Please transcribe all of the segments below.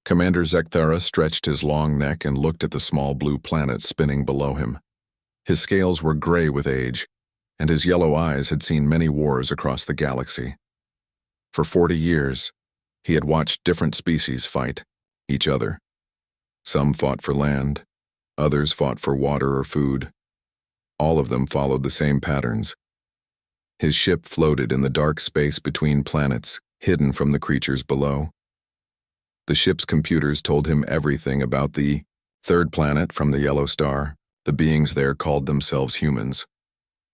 Commander Zekthara stretched his long neck and looked at the small blue planet spinning below him. His scales were gray with age, and his yellow eyes had seen many wars across the galaxy. For 40 years, he had watched different species fight each other. Some fought for land, others fought for water or food. All of them followed the same patterns. His ship floated in the dark space between planets, hidden from the creatures below. The ship's computers told him everything about the third planet from the yellow star. The beings there called themselves humans.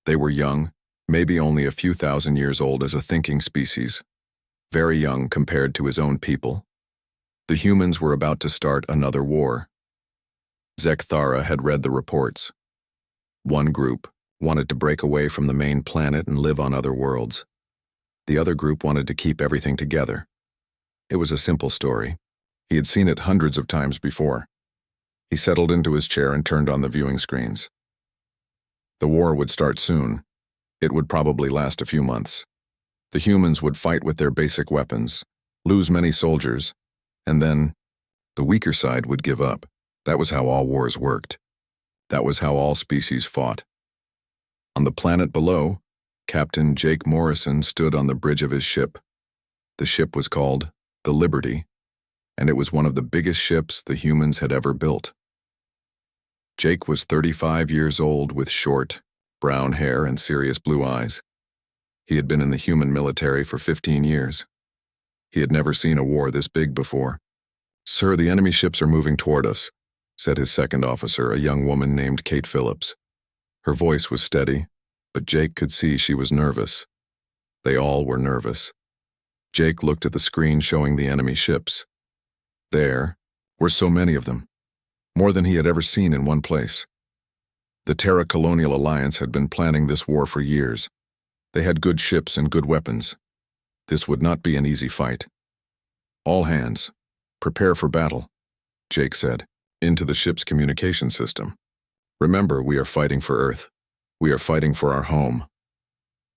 They were young, maybe only a few thousand years old as a thinking species, very young compared to his own people. The humans were about to start another war. Zekthara had read the reports. One group wanted to break away from the main planet and live on other worlds. The other group wanted to keep everything together. It was a simple story. He had seen it hundreds of times before. He settled into his chair and turned on the viewing screens. The war would start soon. It would probably last a few months. The humans would fight with their basic weapons, lose many soldiers, and then the weaker side would give up. That was how all wars worked. That was how all species fought. On the planet below, Captain Jake Morrison stood on the bridge of his ship. The ship was called the Liberty, and it was one of the biggest ships the humans had ever built. Jake was 35 years old with short, brown hair and serious blue eyes. He had been in the human military for 15 years. He had never seen a war this big before. "Sir, the enemy ships are moving toward us," said his second officer, a young woman named Kate Phillips. Her voice was steady, but Jake could see she was nervous. They all were nervous. Jake looked at the screen showing the enemy ships. There were so many of them, more than he had ever seen in one place. The Terra Colonial Alliance had been planning this war for years. They had good ships and good weapons. This would not be an easy fight. "All hands, prepare for battle," Jake said, into the ship's communication system. "Remember, we are fighting for Earth. We are fighting for our home."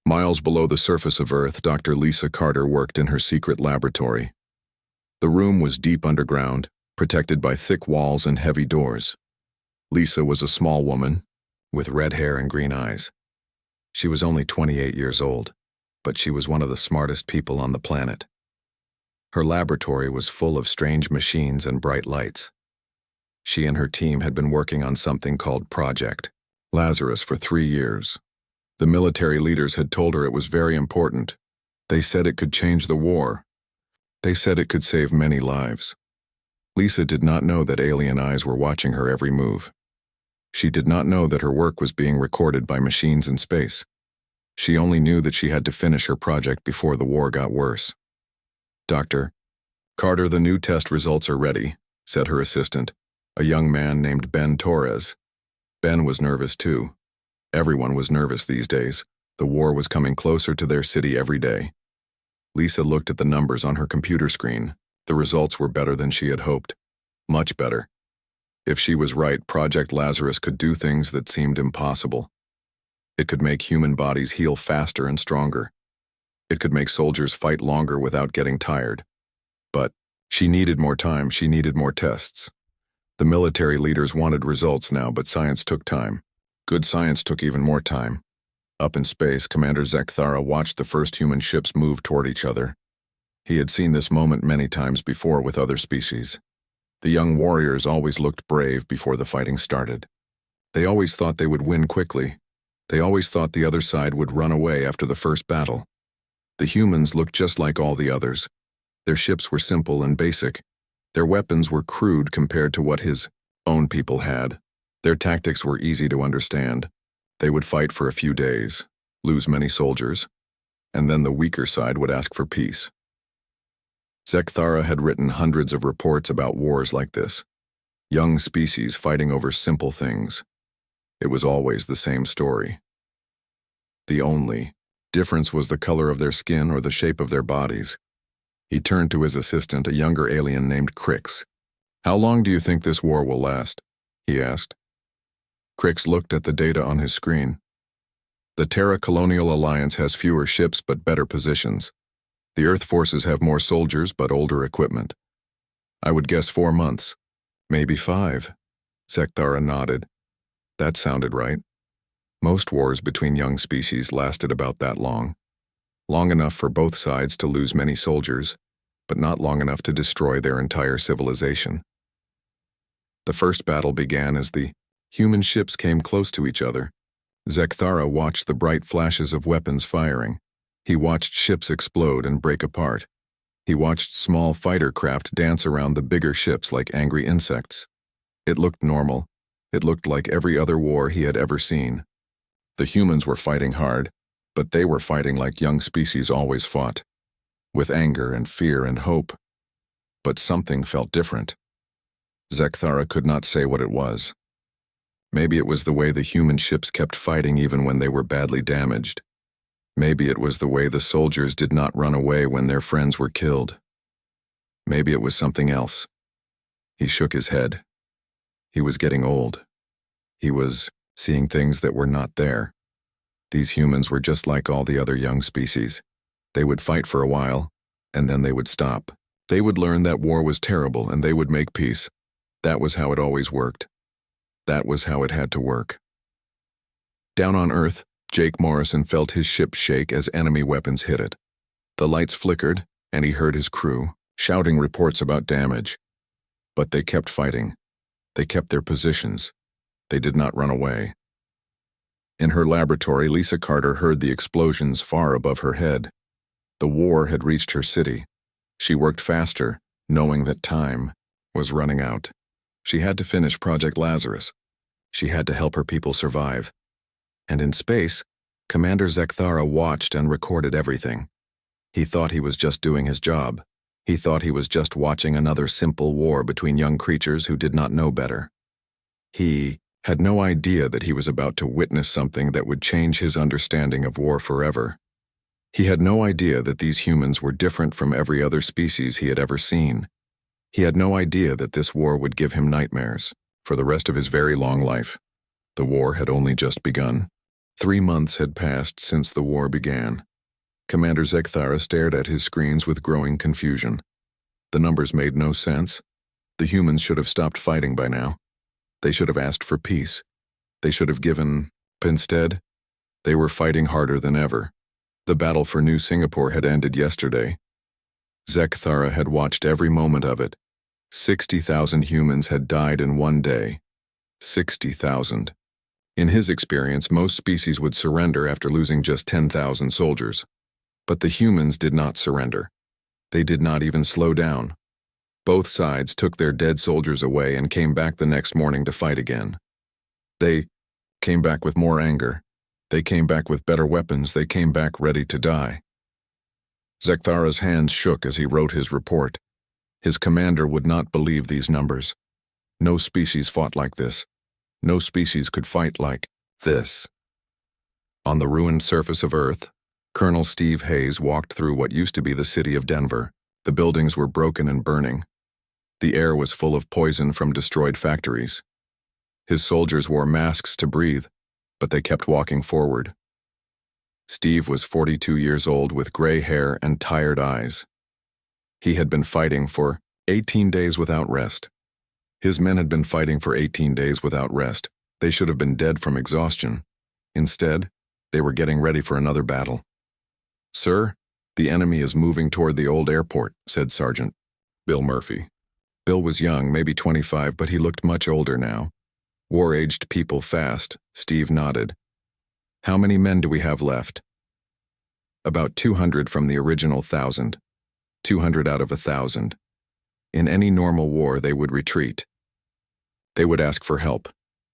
Miles below the surface of Earth, Dr. Lisa Carter worked in her secret laboratory. The room was deep underground, protected by thick walls and heavy doors. Lisa was a small woman, with red hair and green eyes. She was only 28 years old, but she was one of the smartest people on the planet. Her laboratory was full of strange machines and bright lights. She and her team had been working on something called Project Lazarus for 3 years. The military leaders had told her it was very important. They said it could change the war. They said it could save many lives. Lisa did not know that alien eyes were watching her every move. She did not know that her work was being recorded by machines in space. She only knew that she had to finish her project before the war got worse. "Dr. Carter, the new test results are ready," said her assistant, a young man named Ben Torres. Ben was nervous too. Everyone was nervous these days. The war was coming closer to their city every day. Lisa looked at the numbers on her computer screen. The results were better than she had hoped. Much better. If she was right, Project Lazarus could do things that seemed impossible. It could make human bodies heal faster and stronger. It could make soldiers fight longer without getting tired. But she needed more time, she needed more tests. The military leaders wanted results now, but science took time. Good science took even more time. Up in space, Commander Zekthara watched the first human ships move toward each other. He had seen this moment many times before with other species. The young warriors always looked brave before the fighting started. They always thought they would win quickly. They always thought the other side would run away after the first battle. The humans looked just like all the others. Their ships were simple and basic. Their weapons were crude compared to what his own people had. Their tactics were easy to understand. They would fight for a few days, lose many soldiers, and then the weaker side would ask for peace. Zekthara had written hundreds of reports about wars like this. Young species fighting over simple things. It was always the same story. The only difference was the color of their skin or the shape of their bodies. He turned to his assistant, a younger alien named Crix. "How long do you think this war will last?" he asked. Crix looked at the data on his screen. "The Terra Colonial Alliance has fewer ships but better positions. The Earth forces have more soldiers but older equipment. I would guess 4 months. Maybe 5. Zekthara nodded. That sounded right. Most wars between young species lasted about that long. Long enough for both sides to lose many soldiers, but not long enough to destroy their entire civilization. The first battle began as the human ships came close to each other. Zekthara watched the bright flashes of weapons firing. He watched ships explode and break apart. He watched small fighter craft dance around the bigger ships like angry insects. It looked normal. It looked like every other war he had ever seen. The humans were fighting hard, but they were fighting like young species always fought, with anger and fear and hope. But something felt different. Zekthara could not say what it was. Maybe it was the way the human ships kept fighting even when they were badly damaged. Maybe it was the way the soldiers did not run away when their friends were killed. Maybe it was something else. He shook his head. He was getting old. He was seeing things that were not there. These humans were just like all the other young species. They would fight for a while, and then they would stop. They would learn that war was terrible, and they would make peace. That was how it always worked. That was how it had to work. Down on Earth, Jake Morrison felt his ship shake as enemy weapons hit it. The lights flickered, and he heard his crew shouting reports about damage. But they kept fighting. They kept their positions. They did not run away. In her laboratory, Lisa Carter heard the explosions far above her head. The war had reached her city. She worked faster, knowing that time was running out. She had to finish Project Lazarus. She had to help her people survive. And in space, Commander Zekthara watched and recorded everything. He thought he was just doing his job. He thought he was just watching another simple war between young creatures who did not know better. He had no idea that he was about to witness something that would change his understanding of war forever. He had no idea that these humans were different from every other species he had ever seen. He had no idea that this war would give him nightmares for the rest of his very long life. The war had only just begun. 3 months had passed since the war began. Commander Zekthara stared at his screens with growing confusion. The numbers made no sense. The humans should have stopped fighting by now. They should have asked for peace. They should have given, but instead, they were fighting harder than ever. The battle for New Singapore had ended yesterday. Zekthara had watched every moment of it. 60,000 humans had died in one day. 60,000. In his experience, most species would surrender after losing just 10,000 soldiers. But the humans did not surrender. They did not even slow down. Both sides took their dead soldiers away and came back the next morning to fight again. They came back with more anger. They came back with better weapons. They came back ready to die. Zekthara's hands shook as he wrote his report. His commander would not believe these numbers. No species fought like this. No species could fight like this. On the ruined surface of Earth, Colonel Steve Hayes walked through what used to be the city of Denver. The buildings were broken and burning. The air was full of poison from destroyed factories. His soldiers wore masks to breathe, but they kept walking forward. Steve was 42 years old with gray hair and tired eyes. He had been fighting for 18 days without rest. His men had been fighting for 18 days without rest. They should have been dead from exhaustion. Instead, they were getting ready for another battle. "Sir, the enemy is moving toward the old airport," said Sergeant Bill Murphy. Bill was young, maybe 25, but he looked much older now. War-aged people fast. Steve nodded. "How many men do we have left?" "About 200 from the original 1,000. 200 out of 1,000. In any normal war, they would retreat. They would ask for help.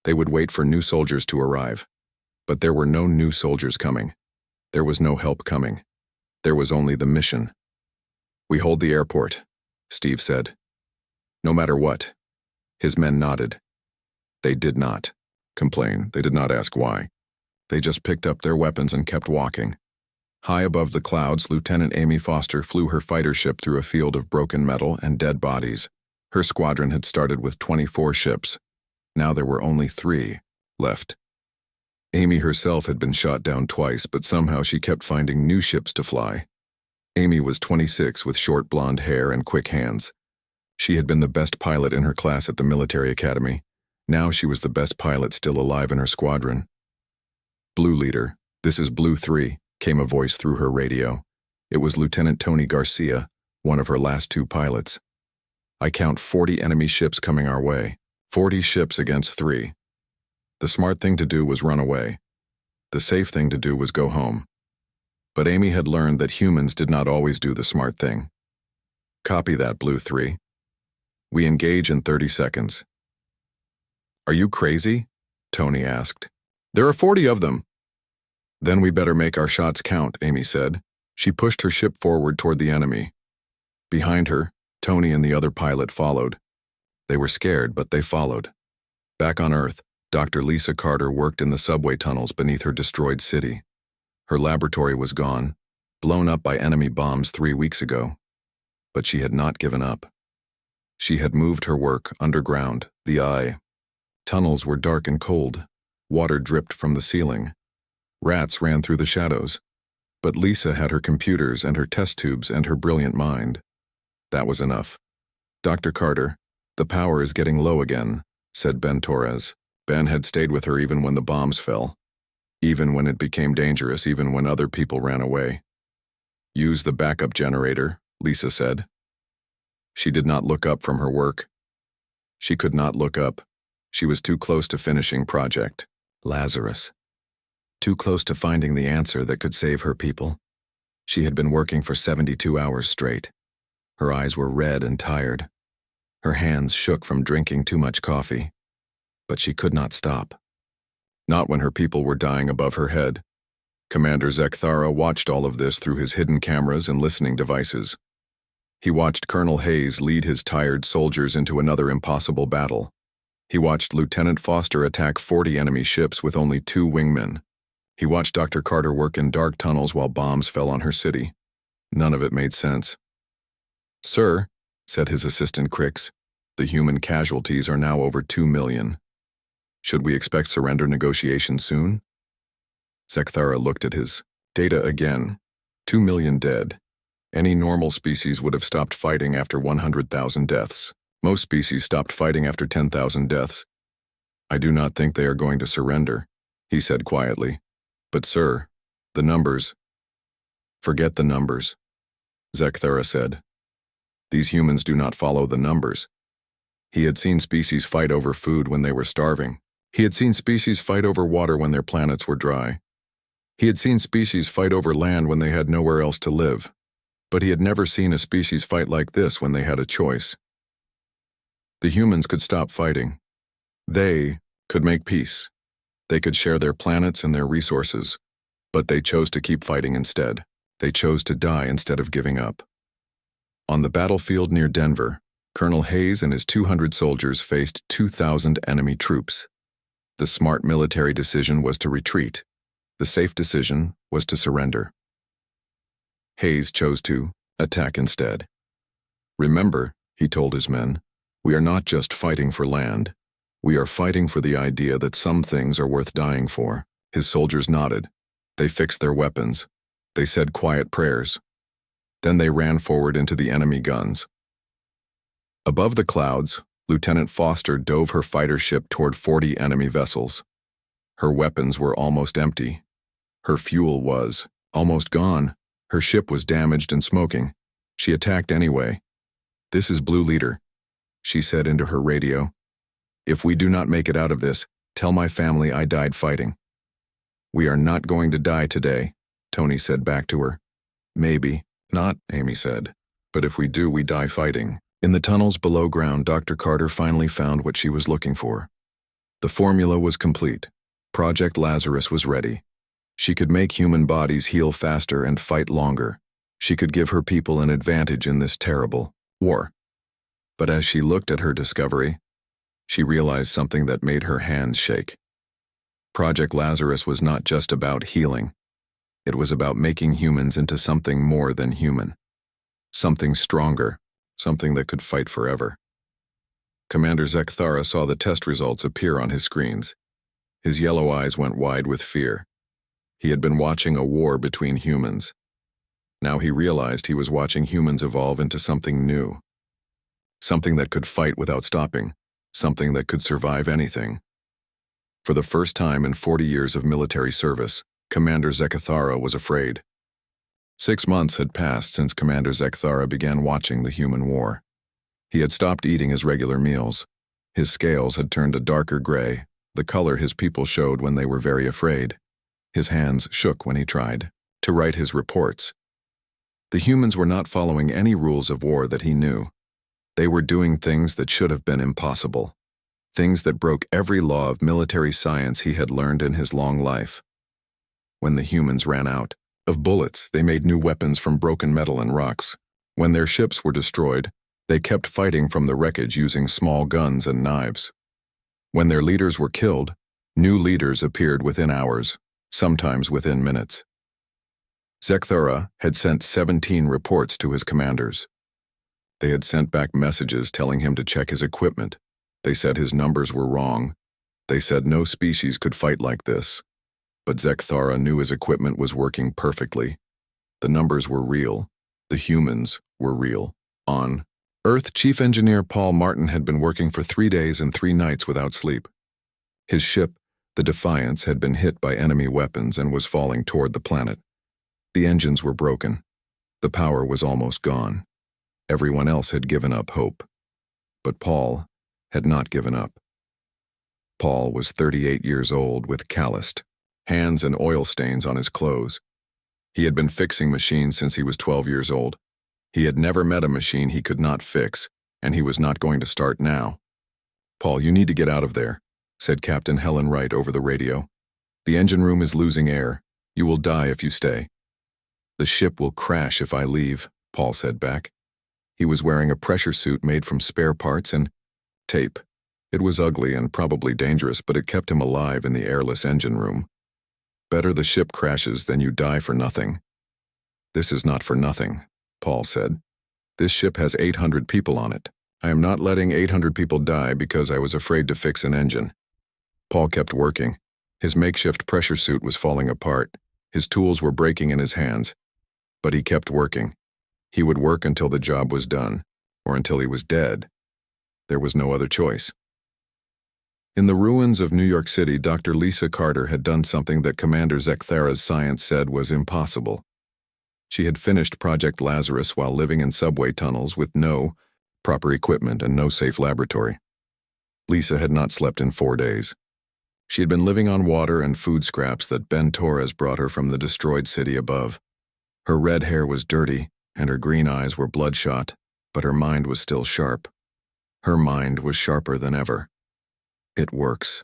They would wait for new soldiers to arrive. But there were no new soldiers coming. There was no help coming. There was only the mission. "We hold the airport," Steve said. "No matter what." His men nodded. They did not complain. They did not ask why. They just picked up their weapons and kept walking. High above the clouds, Lieutenant Amy Foster flew her fighter ship through a field of broken metal and dead bodies. Her squadron had started with 24 ships. Now there were only 3 left. Amy herself had been shot down twice, but somehow she kept finding new ships to fly. Amy was 26 with short blonde hair and quick hands. She had been the best pilot in her class at the military academy. Now she was the best pilot still alive in her squadron. "Blue Leader, this is Blue 3, came a voice through her radio. It was Lieutenant Tony Garcia, one of her last 2 pilots. "I count 40 enemy ships coming our way. 40 ships against 3. The smart thing to do was run away. The safe thing to do was go home. But Amy had learned that humans did not always do the smart thing. Copy that, Blue 3. We engage in 30 seconds. "Are you crazy?" Tony asked. "There are 40 of them." "Then we better make our shots count," Amy said. She pushed her ship forward toward the enemy. Behind her, Tony and the other pilot followed. They were scared, but they followed. Back on Earth, Dr. Lisa Carter worked in the subway tunnels beneath her destroyed city. Her laboratory was gone, blown up by enemy bombs 3 weeks ago. But she had not given up. She had moved her work underground, the eye. Tunnels were dark and cold. Water dripped from the ceiling. Rats ran through the shadows. But Lisa had her computers and her test tubes and her brilliant mind. That was enough. "Dr. Carter, the power is getting low again," said Ben Torres. Ben had stayed with her even when the bombs fell. Even when it became dangerous, even when other people ran away. "Use the backup generator," Lisa said. She did not look up from her work. She could not look up. She was too close to finishing Project Lazarus. Too close to finding the answer that could save her people. She had been working for 72 hours straight. Her eyes were red and tired. Her hands shook from drinking too much coffee. But she could not stop. Not when her people were dying above her head. Commander Zekthara watched all of this through his hidden cameras and listening devices. He watched Colonel Hayes lead his tired soldiers into another impossible battle. He watched Lieutenant Foster attack 40 enemy ships with only 2 wingmen. He watched Dr. Carter work in dark tunnels while bombs fell on her city. None of it made sense. "Sir," said his assistant Crix, "the human casualties are now over 2 million. Should we expect surrender negotiations soon?" Zekthara looked at his data again. 2 million dead. Any normal species would have stopped fighting after 100,000 deaths. Most species stopped fighting after 10,000 deaths. "I do not think they are going to surrender," he said quietly. "But sir, the numbers—" "Forget the numbers," Zekthara said. "These humans do not follow the numbers." He had seen species fight over food when they were starving. He had seen species fight over water when their planets were dry. He had seen species fight over land when they had nowhere else to live. But he had never seen a species fight like this when they had a choice. The humans could stop fighting. They could make peace. They could share their planets and their resources. But they chose to keep fighting instead. They chose to die instead of giving up. On the battlefield near Denver, Colonel Hayes and his 200 soldiers faced 2,000 enemy troops. The smart military decision was to retreat. The safe decision was to surrender. Hayes chose to attack instead. "Remember," he told his men, "we are not just fighting for land. We are fighting for the idea that some things are worth dying for." His soldiers nodded. They fixed their weapons. They said quiet prayers. Then they ran forward into the enemy guns. Above the clouds, Lieutenant Foster dove her fighter ship toward 40 enemy vessels. Her weapons were almost empty. Her fuel was almost gone. Her ship was damaged and smoking. She attacked anyway. "This is Blue Leader," she said into her radio. "If we do not make it out of this, tell my family I died fighting." "We are not going to die today," Tony said back to her. "Maybe not," Amy said. "But if we do, we die fighting." In the tunnels below ground, Dr. Carter finally found what she was looking for. The formula was complete. Project Lazarus was ready. She could make human bodies heal faster and fight longer. She could give her people an advantage in this terrible war. But as she looked at her discovery, she realized something that made her hands shake. Project Lazarus was not just about healing. It was about making humans into something more than human. Something stronger, something that could fight forever. Commander Zekthara saw the test results appear on his screens. His yellow eyes went wide with fear. He had been watching a war between humans. Now he realized he was watching humans evolve into something new. something that could fight without stopping, something that could survive anything. For the first time in 40 years of military service, Commander Zekathara was afraid. 6 months had passed since Commander Zekathara began watching the human war. He had stopped eating his regular meals. His scales had turned a darker gray, the color his people showed when they were very afraid. His hands shook when he tried to write his reports. The humans were not following any rules of war that he knew. They were doing things that should have been impossible. Things that broke every law of military science he had learned in his long life. When the humans ran out of bullets, they made new weapons from broken metal and rocks. When their ships were destroyed, they kept fighting from the wreckage using small guns and knives. When their leaders were killed, new leaders appeared within hours, sometimes within minutes. Zekathara had sent 17 reports to his commanders. They had sent back messages telling him to check his equipment. They said his numbers were wrong. They said no species could fight like this. But Zekathara knew his equipment was working perfectly. The numbers were real. The humans were real. On Earth, Chief Engineer Paul Martin had been working for 3 days and 3 nights without sleep. His ship, the Defiance, had been hit by enemy weapons and was falling toward the planet. The engines were broken. The power was almost gone. Everyone else had given up hope. But Paul had not given up. Paul was 38 years old with calloused hands and oil stains on his clothes. He had been fixing machines since he was 12 years old. He had never met a machine he could not fix, and he was not going to start now. "Paul, you need to get out of there," said Captain Helen Wright over the radio. "The engine room is losing air. You will die if you stay." "The ship will crash if I leave," Paul said back. He was wearing a pressure suit made from spare parts and tape. It was ugly and probably dangerous, but it kept him alive in the airless engine room. "Better the ship crashes than you die for nothing." "This is not for nothing," Paul said. "This ship has 800 people on it. I am not letting 800 people die because I was afraid to fix an engine." Paul kept working. His makeshift pressure suit was falling apart. His tools were breaking in his hands. But he kept working. He would work until the job was done, or until he was dead. There was no other choice. In the ruins of New York City, Dr. Lisa Carter had done something that Commander Zekathara's science said was impossible. She had finished Project Lazarus while living in subway tunnels with no proper equipment and no safe laboratory. Lisa had not slept in 4 days. She had been living on water and food scraps that Ben Torres brought her from the destroyed city above. Her red hair was dirty, and her green eyes were bloodshot, but her mind was still sharp. Her mind was sharper than ever. "It works,"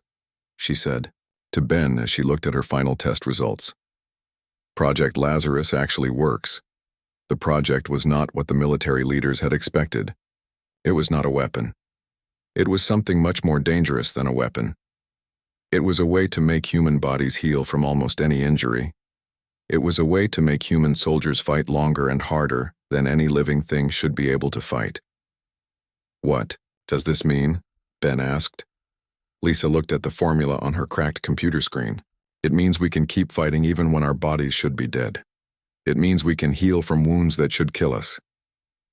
she said to Ben as she looked at her final test results. Project Lazarus actually works. The project was not what the military leaders had expected. It was not a weapon. It was something much more dangerous than a weapon. It was a way to make human bodies heal from almost any injury. It was a way to make human soldiers fight longer and harder than any living thing should be able to fight. "What does this mean?" Ben asked. Lisa looked at the formula on her cracked computer screen. "It means we can keep fighting even when our bodies should be dead. It means we can heal from wounds that should kill us.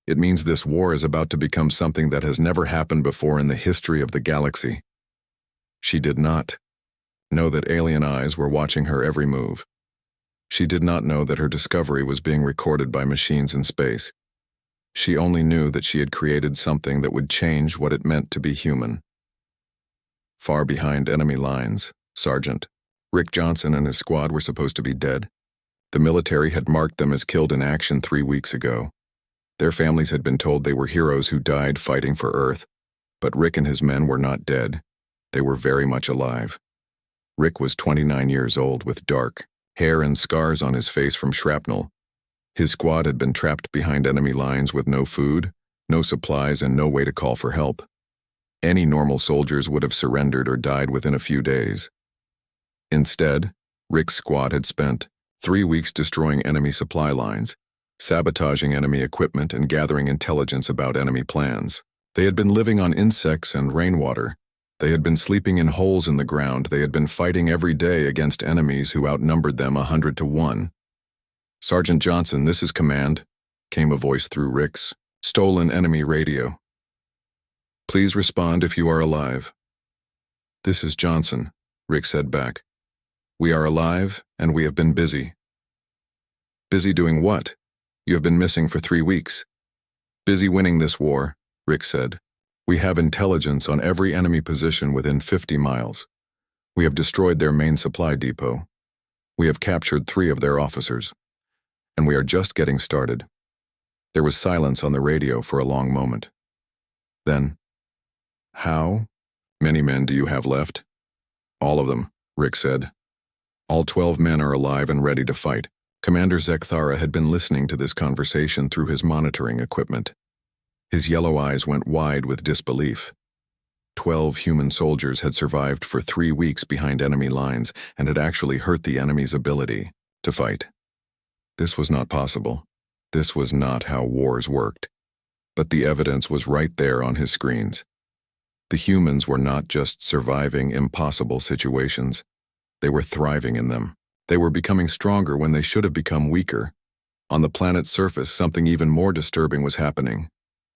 It means this war is about to become something that has never happened before in the history of the galaxy." She did not know that alien eyes were watching her every move. She did not know that her discovery was being recorded by machines in space. She only knew that she had created something that would change what it meant to be human. Far behind enemy lines, Sergeant Rick Johnson and his squad were supposed to be dead. The military had marked them as killed in action 3 weeks ago. Their families had been told they were heroes who died fighting for Earth, but Rick and his men were not dead. They were very much alive. Rick was 29 years old with dark hair and scars on his face from shrapnel. His squad had been trapped behind enemy lines with no food, no supplies, and no way to call for help. Any normal soldiers would have surrendered or died within a few days. Instead, Rick's squad had spent 3 weeks destroying enemy supply lines, sabotaging enemy equipment, and gathering intelligence about enemy plans. They had been living on insects and rainwater. They had been sleeping in holes in the ground. They had been fighting every day against enemies who outnumbered them 100 to 1. "Sergeant Johnson, this is command," came a voice through Rick's stolen enemy radio. Please respond if you are alive. This is Johnson, Rick said back. We are alive, and we have been busy. Busy doing what? You have been missing for 3 weeks. Busy winning this war, Rick said. We have intelligence on every enemy position within 50 miles. We have destroyed their main supply depot. We have captured 3 of their officers. And we are just getting started. There was silence on the radio for a long moment. Then, how many men do you have left? All of them, Rick said. All 12 men are alive and ready to fight. Commander Zekthara had been listening to this conversation through his monitoring equipment. His yellow eyes went wide with disbelief. 12 human soldiers had survived for 3 weeks behind enemy lines and had actually hurt the enemy's ability to fight. This was not possible. This was not how wars worked. But the evidence was right there on his screens. The humans were not just surviving impossible situations. They were thriving in them. They were becoming stronger when they should have become weaker. On the planet's surface, something even more disturbing was happening.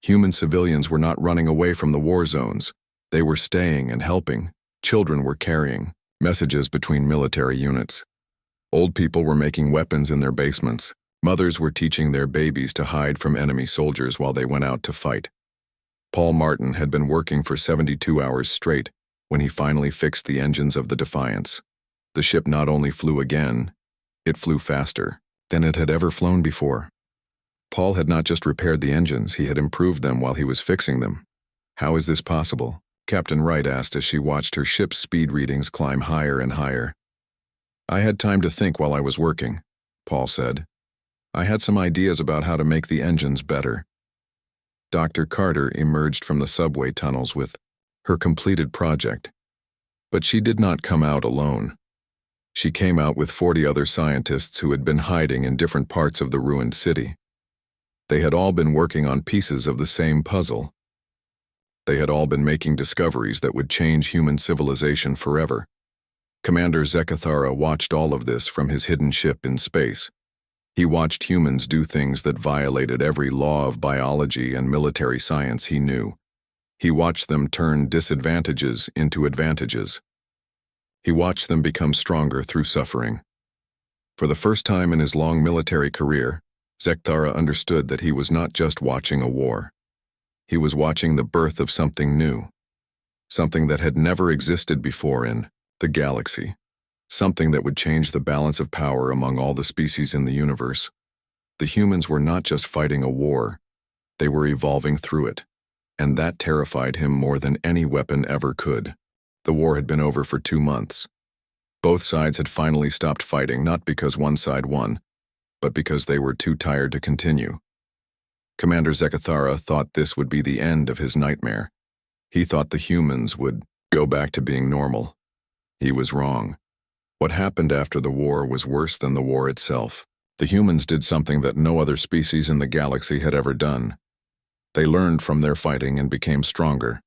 Human civilians were not running away from the war zones. They were staying and helping. Children were carrying messages between military units. Old people were making weapons in their basements. Mothers were teaching their babies to hide from enemy soldiers while they went out to fight. Paul Martin had been working for 72 hours straight when he finally fixed the engines of the Defiance. The ship not only flew again, it flew faster than it had ever flown before. Paul had not just repaired the engines, he had improved them while he was fixing them. How is this possible? Captain Wright asked as she watched her ship's speed readings climb higher and higher. I had time to think while I was working, Paul said. I had some ideas about how to make the engines better. Dr. Carter emerged from the subway tunnels with her completed project. But she did not come out alone. She came out with 40 other scientists who had been hiding in different parts of the ruined city. They had all been working on pieces of the same puzzle. They had all been making discoveries that would change human civilization forever. Commander Zekthara watched all of this from his hidden ship in space. He watched humans do things that violated every law of biology and military science he knew. He watched them turn disadvantages into advantages. He watched them become stronger through suffering. For the first time in his long military career, Zekthara understood that he was not just watching a war. He was watching the birth of something new. Something that had never existed before in the galaxy. Something that would change the balance of power among all the species in the universe. The humans were not just fighting a war, they were evolving through it. And that terrified him more than any weapon ever could. The war had been over for 2 months. Both sides had finally stopped fighting, not because one side won, but because they were too tired to continue. Commander Zekthara thought this would be the end of his nightmare. He thought the humans would go back to being normal. He was wrong. What happened after the war was worse than the war itself. The humans did something that no other species in the galaxy had ever done. They learned from their fighting and became stronger.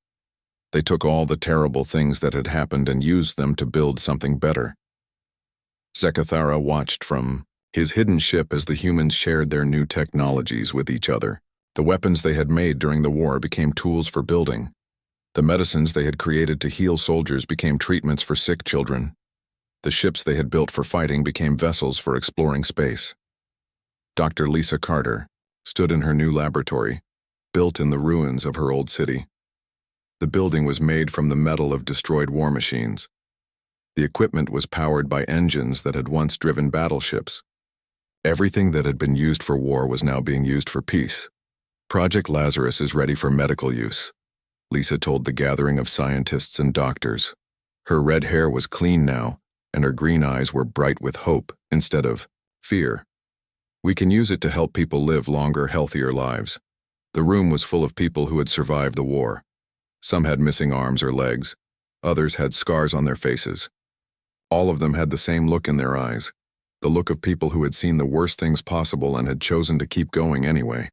They took all the terrible things that had happened and used them to build something better. Zekthara watched from his hidden ship as the humans shared their new technologies with each other. The weapons they had made during the war became tools for building. The medicines they had created to heal soldiers became treatments for sick children. The ships they had built for fighting became vessels for exploring space. Dr. Lisa Carter stood in her new laboratory, built in the ruins of her old city. The building was made from the metal of destroyed war machines. The equipment was powered by engines that had once driven battleships. Everything that had been used for war was now being used for peace. Project Lazarus is ready for medical use, Lisa told the gathering of scientists and doctors. Her red hair was clean now, and her green eyes were bright with hope instead of fear. We can use it to help people live longer, healthier lives. The room was full of people who had survived the war. Some had missing arms or legs. Others had scars on their faces. All of them had the same look in their eyes, the look of people who had seen the worst things possible and had chosen to keep going anyway.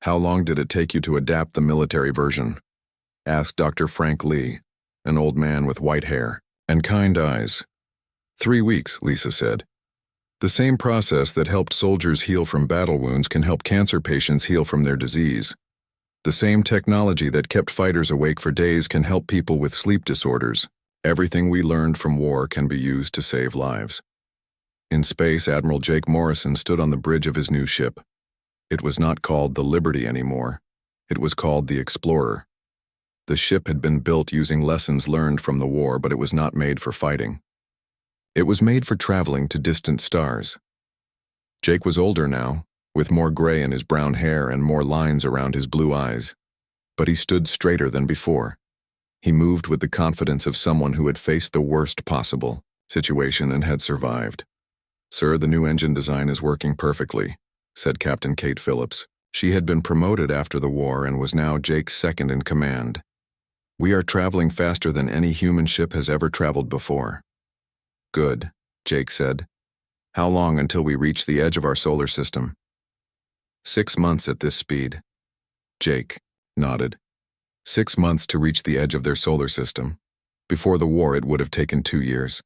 How long did it take you to adapt the military version? Asked Dr. Frank Lee, an old man with white hair and kind eyes. 3 weeks, Lisa said. The same process that helped soldiers heal from battle wounds can help cancer patients heal from their disease. The same technology that kept fighters awake for days can help people with sleep disorders. Everything we learned from war can be used to save lives. In space, Admiral Jake Morrison stood on the bridge of his new ship. It was not called the Liberty anymore. It was called the Explorer. The ship had been built using lessons learned from the war, but it was not made for fighting. It was made for traveling to distant stars. Jake was older now, with more gray in his brown hair and more lines around his blue eyes. But he stood straighter than before. He moved with the confidence of someone who had faced the worst possible situation and had survived. "Sir, the new engine design is working perfectly," said Captain Kate Phillips. She had been promoted after the war and was now Jake's second in command. "We are traveling faster than any human ship has ever traveled before." "Good," Jake said. "How long until we reach the edge of our solar system?" 6 months at this speed." Jake nodded. 6 months to reach the edge of their solar system. Before the war, it would have taken 2 years.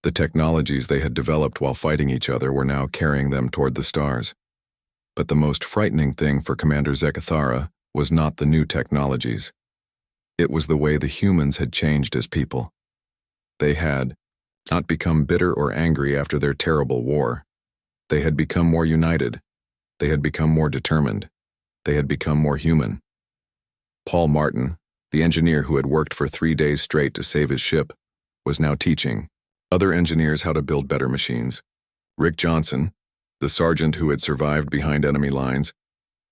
The technologies they had developed while fighting each other were now carrying them toward the stars. But the most frightening thing for Commander Zekathara was not the new technologies. It was the way the humans had changed as people. They had not become bitter or angry after their terrible war. They had become more united. They had become more determined. They had become more human. Paul Martin, the engineer who had worked for 3 days straight to save his ship, was now teaching other engineers how to build better machines. Rick Johnson, the sergeant who had survived behind enemy lines,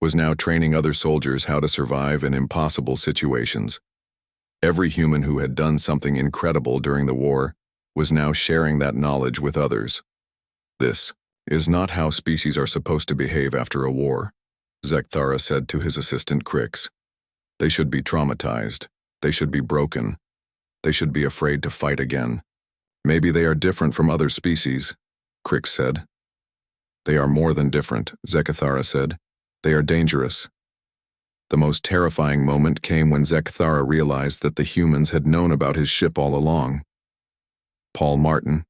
was now training other soldiers how to survive in impossible situations. Every human who had done something incredible during the war was now sharing that knowledge with others. "This is not how species are supposed to behave after a war," Zekathara said to his assistant Crix. "They should be traumatized. They should be broken. They should be afraid to fight again." "Maybe they are different from other species," Crix said. "They are more than different," Zekathara said. "They are dangerous." The most terrifying moment came when Zekathara realized that the humans had known about his ship all along. Paul Martin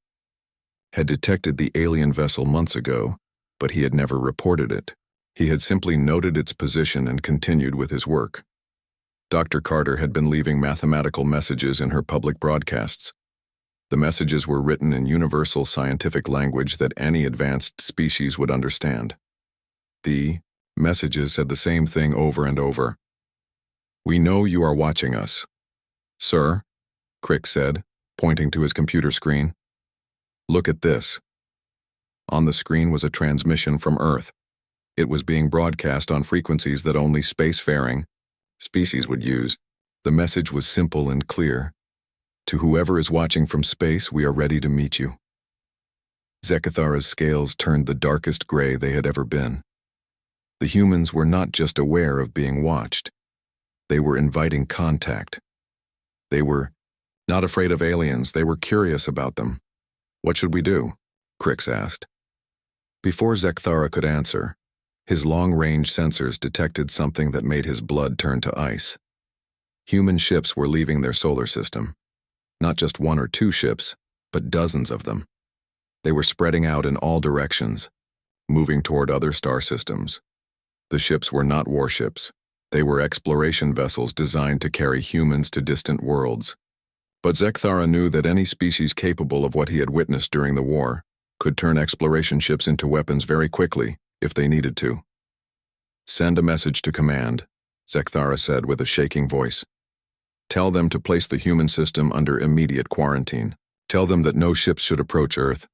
had detected the alien vessel months ago, but he had never reported it. He had simply noted its position and continued with his work. Dr. Carter had been leaving mathematical messages in her public broadcasts. The messages were written in universal scientific language that any advanced species would understand. The messages said the same thing over and over. "We know you are watching us." "Sir," Crix said, pointing to his computer screen. "Look at this." On the screen was a transmission from Earth. It was being broadcast on frequencies that only spacefaring species would use. The message was simple and clear. "To whoever is watching from space, we are ready to meet you." Zekathara's scales turned the darkest gray they had ever been. The humans were not just aware of being watched. They were inviting contact. They were not afraid of aliens, they were curious about them. "What should we do?" Crix asked. Before Zekathara could answer, his long-range sensors detected something that made his blood turn to ice. Human ships were leaving their solar system. Not just 1 or 2 ships, but dozens of them. They were spreading out in all directions, moving toward other star systems. The ships were not warships. They were exploration vessels designed to carry humans to distant worlds. But Zekathara knew that any species capable of what he had witnessed during the war could turn exploration ships into weapons very quickly if they needed to. "Send a message to command," Zekathara said with a shaking voice. "Tell them to place the human system under immediate quarantine. Tell them that no ships should approach Earth.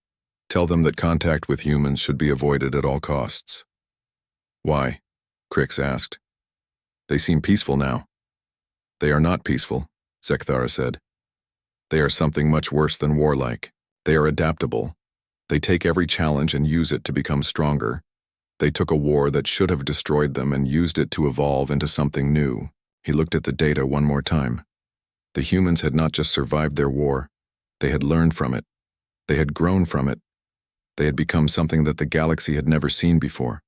Tell them that contact with humans should be avoided at all costs." "Why?" Crix asked. "They seem peaceful now." "They are not peaceful," Zekathara said. "They are something much worse than warlike. They are adaptable. They take every challenge and use it to become stronger. They took a war that should have destroyed them and used it to evolve into something new." He looked at the data one more time. The humans had not just survived their war. They had learned from it. They had grown from it. They had become something that the galaxy had never seen before.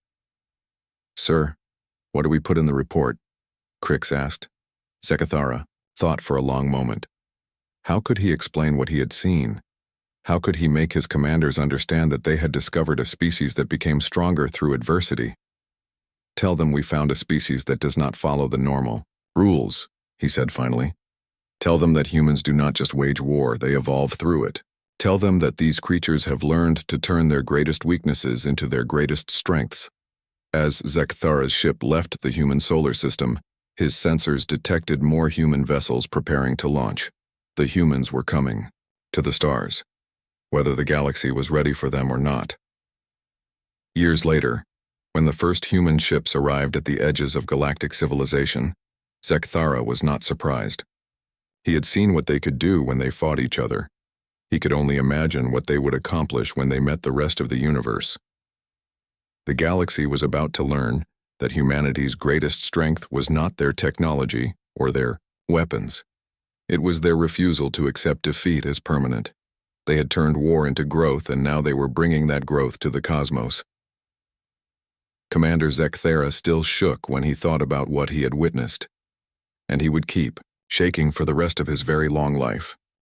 "Sir, what do we put in the report?" Crix asked. Zekathara thought for a long moment. How could he explain what he had seen? How could he make his commanders understand that they had discovered a species that became stronger through adversity? Tell them we found a species that does not follow the normal rules, he said finally. Tell them that humans do not just wage war, they evolve through it. Tell them that these creatures have learned to turn their greatest weaknesses into their greatest strengths. As Zekthara's ship left the human solar system, his sensors detected more human vessels preparing to launch. The humans were coming to the stars, whether the galaxy was ready for them or not. Years later, when the first human ships arrived at the edges of galactic civilization, Zekthara was not surprised. He had seen what they could do when they fought each other. He could only imagine what they would accomplish when they met the rest of the universe. The galaxy was about to learn that humanity's greatest strength was not their technology or their weapons. It was their refusal to accept defeat as permanent. They had turned war into growth, and now they were bringing that growth to the cosmos. Commander Zekthara still shook when he thought about what he had witnessed, and he would keep shaking for the rest of his very long life.